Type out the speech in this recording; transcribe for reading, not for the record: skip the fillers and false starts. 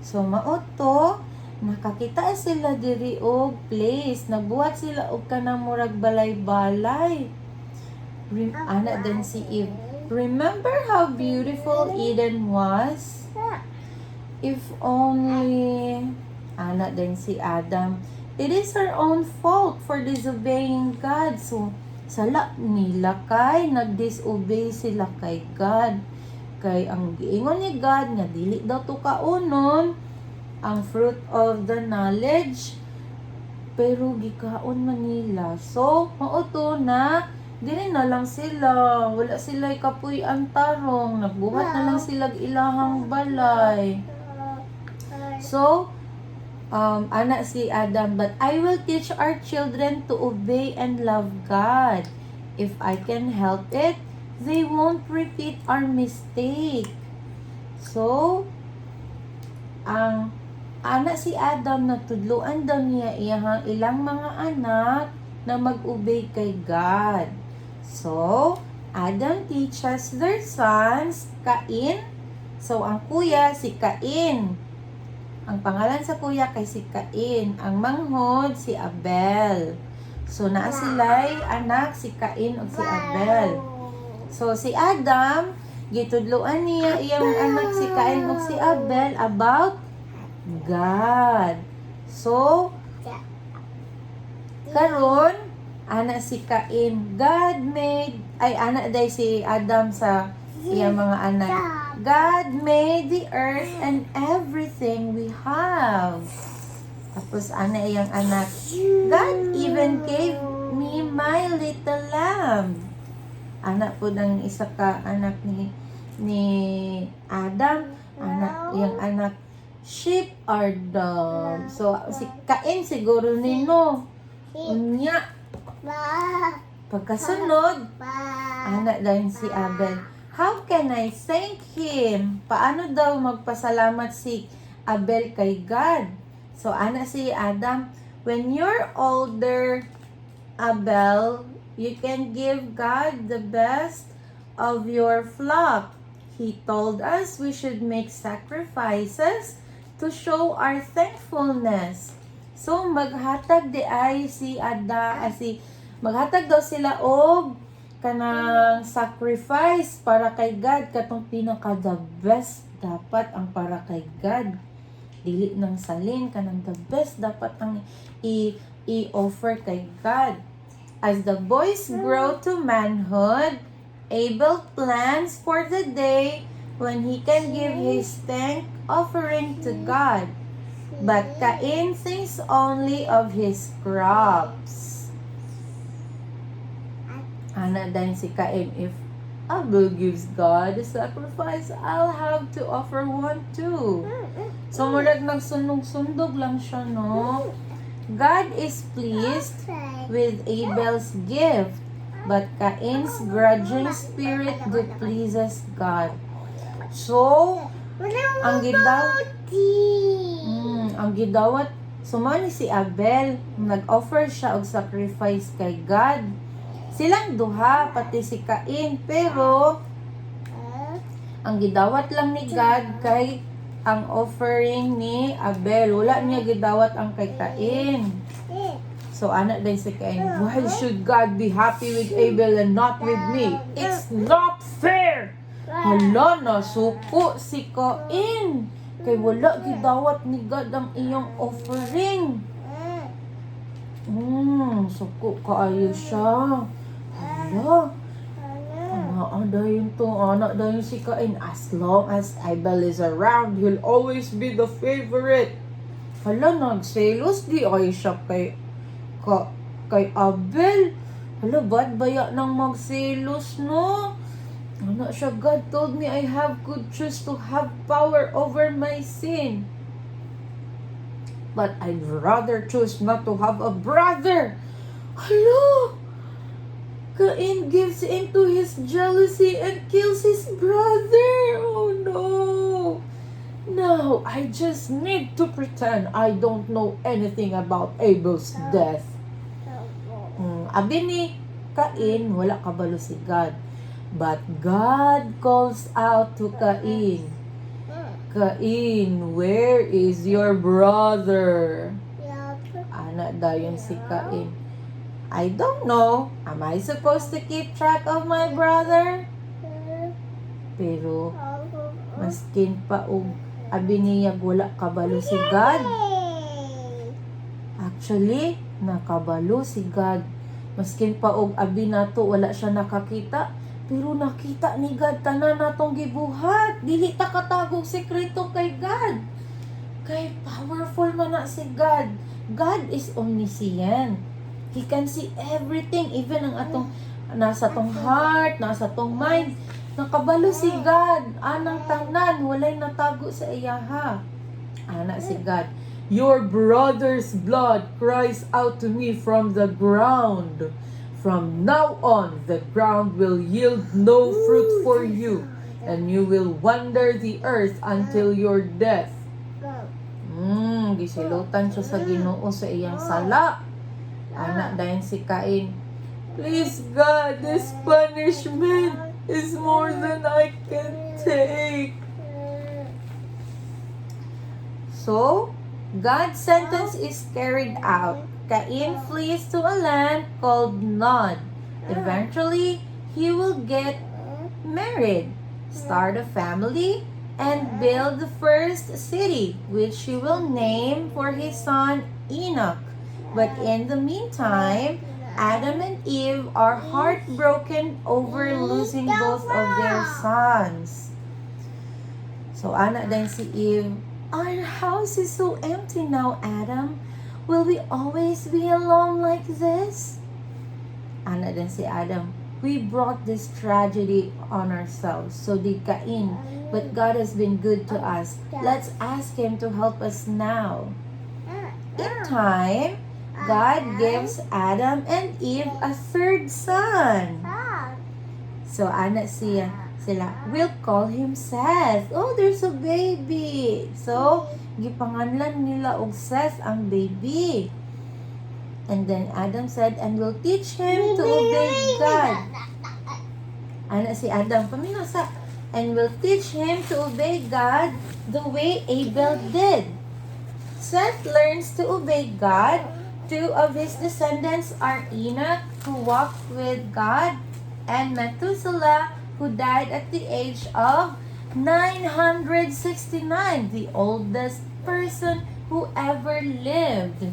So maoto, nakakita sila diri og place, nagbuhat sila og kanang murag balay-balay. Ana din si Eve. Remember how beautiful Eden was? If only, ana din si Adam. It is our own fault for disobeying God. So, sala nila kay nag-disobey sila kay God. Kay ang giingon ni God nga dili daw to kaunon ang fruit of the knowledge, pero gikaon man nila. So, mauto na dili na lang sila, wala sila kapuy ang tarong, nagbuhat na lang sila ilahang balay. So, anak si Adam, but I will teach our children to obey and love God. If I can help it, they won't repeat our mistake. So, ang anak si Adam, natudluan daw niya ilang mga anak na mag-obey kay God. So, Adam teaches their sons, Cain. So, ang kuya, si Cain. Ang pangalan sa kuya kay si Cain. Ang manghod, si Abel. So, naa sila'y anak, si Cain o si Abel. So, si Adam, gitudluan niya iyang anak si Cain o si Abel about God. So, karon anak si Cain, God made, anak day si Adam sa iyang mga anak. God made the earth and everything we have. Tapos anak iyang anak, God even gave me my little lamb. Anak po ng isa ka anak ni Adam, iyang anak, sheep or dog. So, si Cain siguro nino. Unya. Pagkasunod, anak daw si Abel. How can I thank him? Paano daw magpasalamat si Abel kay God? So, anak si Adam, when you're older, Abel, you can give God the best of your flock. He told us we should make sacrifices to show our thankfulness. So, maghatag di ay maghatag daw sila og kanang sacrifice para kay God, katong pinaka the best dapat ang para kay God. Dili ng salin, kanang the best dapat ang i-offer kay God. As the boys grow to manhood, Abel plans for the day when he can give his thank offering to God. But Cain thinks only of his crops. Ana din si Cain, if Abel gives God a sacrifice, I'll have to offer one too. So, murag nagsunog-sundog lang siya, no? God is pleased with Abel's gift, but Cain's grudging spirit displeases God. So, ang gidawat, sumani si Abel, nag-offer siya og sacrifice kay God. Silang duha, pati si Cain, pero ang gidawat lang ni God kay ang offering ni Abel. Wala niya gidawat ang kay Cain. So, anak din si Cain, why should God be happy with Abel and not with me? It's not fair! Hala na, suko si Cain. Kay wala gidawat ni God ang iyong offering. Suko kaayo siya. Hala. Anak dayon si Cain. As long as Abel is around, he'll always be the favorite. Hala, nagselos di ay siya kay Abel. Hala, bad baya nang magselos, no? Ano siya, God told me I have good choice to have power over my sin. But I'd rather choose not to have a brother. Hello! Cain gives into his jealousy and kills his brother. Oh no! Now, I just need to pretend I don't know anything about Abel's death. Abi ni Cain, wala kabalo si God. But God calls out to Cain, Cain, where is your brother? Ana dayon si Cain. I don't know. Am I supposed to keep track of my brother? Pero maskin pa og abi niya wala kabalo si God. Actually, nakabalo si God. Maskin pa og abi nato wala siya nakakita, pero nakita ni God tanan natong gibuhat. Dili ta katagog sekreto kay God. Kay powerful man na si God. God is omniscient. He can see everything, even ang atong nasa tong heart, nasa tong mind. Nakabalo si God. Anang tanan, walay natago sa iyaha. Ana si God. Your brother's blood cries out to me from the ground. From now on, the ground will yield no fruit for you, and you will wander the earth until your death. Gisilutan siya sa Ginoo sa iyang sala. Ana dayon si Cain. Please God, this punishment is more than I can take. So, God's sentence is carried out. Cain flees to a land called Nod. Eventually, he will get married, start a family, and build the first city, which he will name for his son Enoch. But in the meantime, Adam and Eve are heartbroken over losing both of their sons. So, ana din si Eve, our house is so empty now, Adam. Will we always be alone like this? Ana din si Adam, we brought this tragedy on ourselves. So did Cain, but God has been good to us. Let's ask Him to help us now. In time, God gives Adam and Eve a third son. So ana sila, we'll call him Seth. Oh, there's a baby. So, gipanganlan nila og Seth ang baby. And then Adam said, and we'll teach him to obey God. Ana si Adam, paminasa. And we'll teach him to obey God the way Abel did. Seth learns to obey God. Two of his descendants are Enoch, who walked with God, and Methuselah, who died at the age of 969, the oldest person who ever lived.